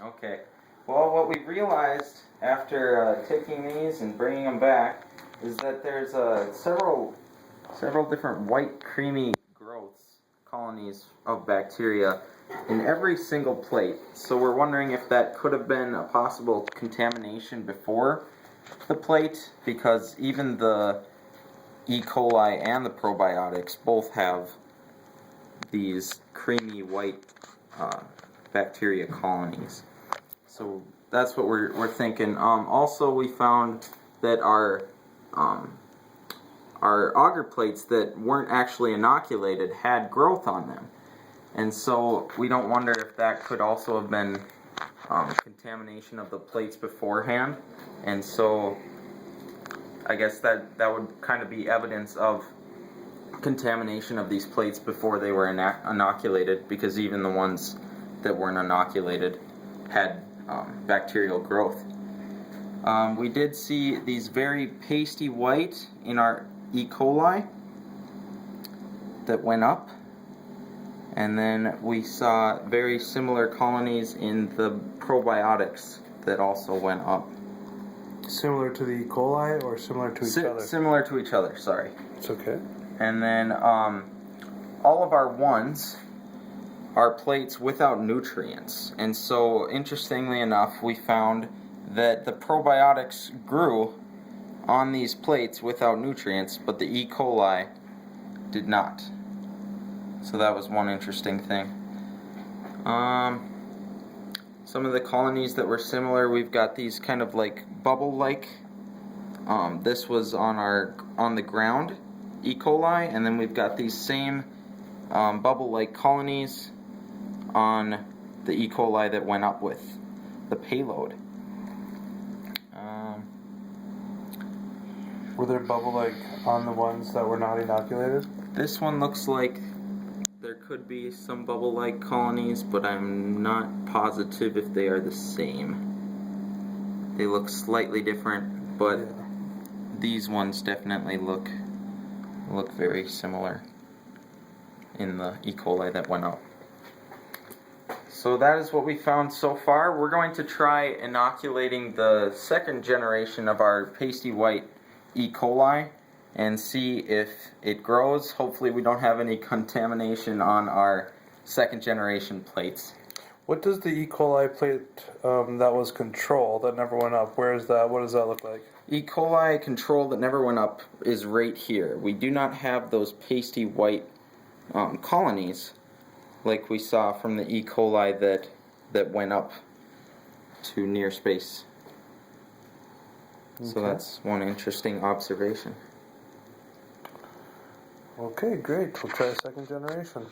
Okay. Well, what we realized after taking these and bringing them back is that there's several different white creamy growths, colonies of bacteria in every single plate. So we're wondering if that could have been a possible contamination before the plate, because even the E. coli and the probiotics both have these creamy white bacteria colonies. So that's what we're thinking. Also, we found that our auger plates that weren't actually inoculated had growth on them, and so we don't wonder if that could also have been contamination of the plates beforehand. And so I guess that would kind of be evidence of contamination of these plates before they were inoculated, because even the ones that weren't inoculated had bacterial growth. We did see these very pasty white in our E. coli that went up, and then we saw very similar colonies in the probiotics that also went up. Similar to the E. coli or similar to each other? Similar to each other, sorry. It's okay. And then all of our ones are plates without nutrients. And so, interestingly enough, we found that the probiotics grew on these plates without nutrients, but the E. coli did not. So that was one interesting thing. Some of the colonies that were similar, we've got these kind of like bubble-like. This was on the ground E. coli, and then we've got these same bubble-like colonies on the E. coli that went up with the payload. Were there bubble-like on the ones that were not inoculated? This one looks like there could be some bubble-like colonies, but I'm not positive if they are the same. They look slightly different, but these ones definitely look very similar in the E. coli that went up. So that is what we found so far. We're going to try inoculating the second generation of our pasty white E. coli and see if it grows. Hopefully we don't have any contamination on our second generation plates. What does the E. coli plate that was control, that never went up, where is that? What does that look like? E. coli control that never went up is right here. We do not have those pasty white colonies like we saw from the E. coli that went up to near space. So that's one interesting observation. Okay, great. We'll try second generation.